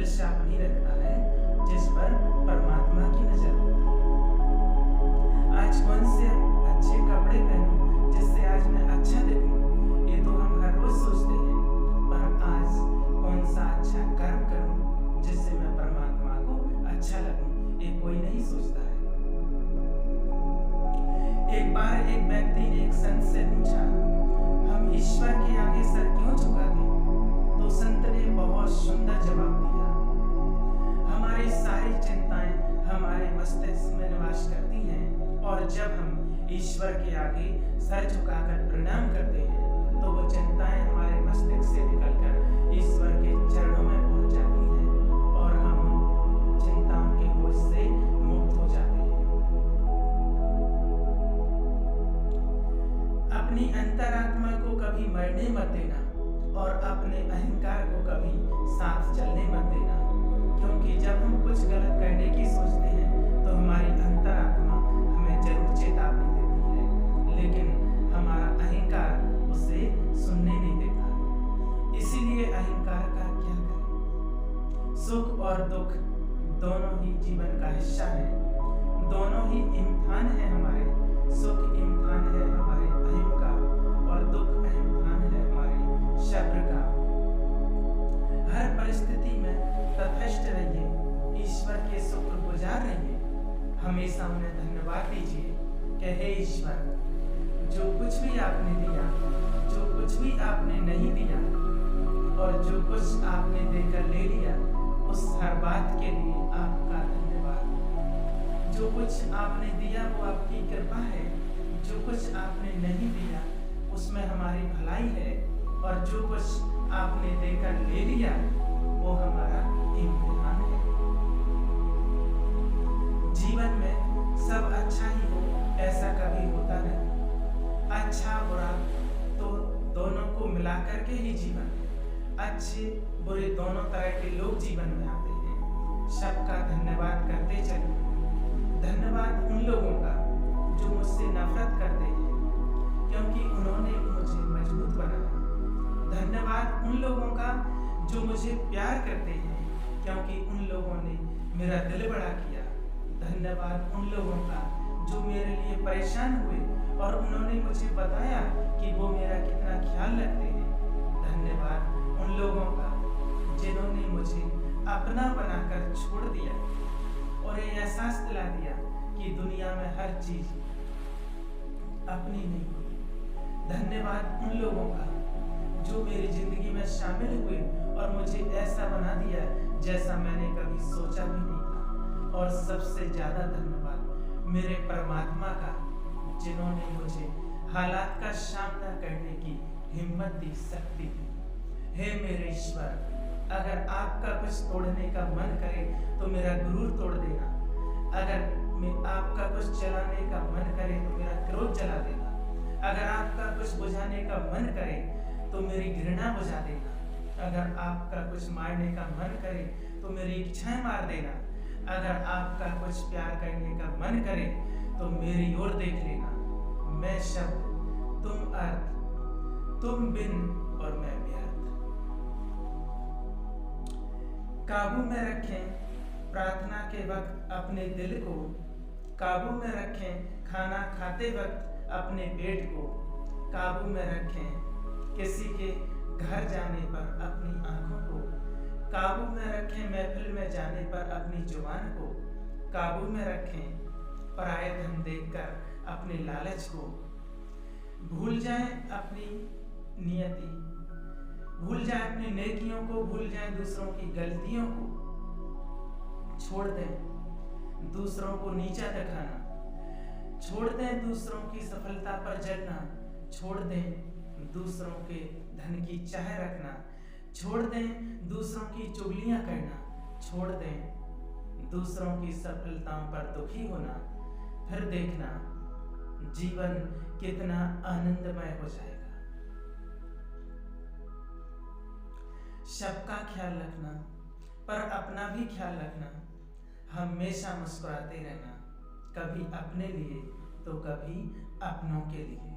दशा वही रखता है जिस पर परमात्मा की नजर होती है। आज कौन से अच्छे कपड़े पहनूं जिससे आज मैं अच्छा दिखूं, ये तो हम हर रोज सोचते हैं, पर आज कौन सा अच्छा कर्म करूं जिससे मैं परमात्मा को अच्छा लगूं, ये कोई नहीं सोचता है। एक बार एक व्यक्ति ने एक संत से पूछा, हम ईश्वर के आगे सर क्यों झुकाते हैं? तो संत ने बहुत सुंदर जवाब दिया, हमारी सारी चिंताएं हमारे मस्तिष्क में निवास करती हैं, और जब हम ईश्वर के आगे सर झुकाकर प्रणाम करते हैं तो वो चिंताएं हमारे मस्तिष्क से निकलकर ईश्वर के चरणों में पहुंच जाती हैं और हम चिंताओं के बोझ से मुक्त हो जाते हैं। अपनी अंतरात्मा को कभी मरने मत देना और अपने अहंकार को कभी साथ चलने मत देना, क्योंकि जब हम कुछ गलत करने की सोचते हैं तो हमारी अंतरात्मा हमें जरूर चेतावनी देती है, लेकिन हमारा अहंकार उसे सुनने नहीं देता। इसीलिए अहंकार का क्या करें? सुख और दुख दोनों ही जीवन का हिस्सा है, दोनों ही इम्तिहान है हमारे। सुख इम्तिहान है हमारे अहम का और दुख इम्तिहान है हमारे शब्द का। हर परिस्थिति में तटस्थ रहिए, ईश्वर के शुक्रगुजार रहिए, हमेशा उन्हें धन्यवाद दीजिए कि हे ईश्वर, जो कुछ भी आपने दिया, जो कुछ भी आपने नहीं दिया और जो कुछ आपने देकर ले लिया, उस हर बात के लिए आपका धन्यवाद। जो कुछ आपने दिया वो आपकी कृपा है, जो कुछ आपने नहीं दिया उसमें हमारी भलाई है, और जो कुछ आपने देकर ले लिया वो हमारा इम्तिहान है। जीवन में सब अच्छा ही हो ऐसा कभी होता नहीं, अच्छा बुरा तो दोनों को मिलाकर के ही जीवन, अच्छे बुरे दोनों तरह के लोग जीवन में आते हैं। सबका धन्यवाद करते चलिए। धन्यवाद उन लोगों का जो मुझसे नफरत करते हैं, क्योंकि उन्होंने मुझे मजबूत बनाया। धन्यवाद उन लोगों का जो मुझे प्यार करते हैं, क्योंकि उन लोगों ने मेरा दिल बड़ा किया। धन्यवाद उन लोगों का जो मेरे लिए परेशान हुए और उन्होंने मुझे बताया कि वो मेरा कितना ख्याल रखते हैं। धन्यवाद उन लोगों का जिन्होंने मुझे अपना बनाकर छोड़ दिया और ये एहसास दिला दिया कि दुनिया में हर चीज अपनी नहीं होती। धन्यवाद उन लोगों का जो मेरी जिंदगी में शामिल हुए और मुझे ऐसा बना दिया जैसा मैंने कभी सोचा भी नहीं था। और सबसे ज्यादा धन्यवाद मेरे परमात्मा का, जिन्होंने मुझे हालात का सामना करने की हिम्मत दी, शक्ति दी। हे मेरे ईश्वर, अगर आपका कुछ तोड़ने का मन करे तो मेरा गुरूर तोड़ देना। अगर आपका कुछ जलाने का मन करे तो मेरा क्रोध जला देना। अगर आपका कुछ बुझाने का मन करे तो मेरी घृणा बुझा देना। अगर आपका कुछ मारने का मन करे तो मेरी इच्छाएं मार देना। अगर आपका कुछ प्यार करने का मन करे तो मेरी ओर देख लेना। मैं शब्द, तुम अर्थ, तुम बिन और मैं व्यर्थ। काबू में रखें प्रार्थना के वक्त अपने दिल को, काबू में रखें खाना खाते वक्त अपने पेट को, काबू में रखें किसी के घर जाने पर अपनी आंखों को, काबू में रखें महफिल में जाने पर अपनी जुबान को, काबू में रखें पराये धन देखकर अपने लालच को। भूल जाएं अपनी नियति, भूल जाएं अपनी नेकियों को, भूल जाएं दूसरों की गलतियों को। छोड़ दें दूसरों को नीचा दिखाना, छोड़ दें दूसरों की सफलता पर जलना, छोड़ दें दूसरों के धन की चाह रखना, छोड़ दें दूसरों की चुगलियां करना, छोड़ दें दूसरों की सफलताओं पर दुखी होना। फिर देखना जीवन कितना आनंदमय हो जाएगा। सबका ख्याल रखना पर अपना भी ख्याल रखना। हमेशा मुस्कुराते रहना, कभी अपने लिए तो कभी अपनों के लिए।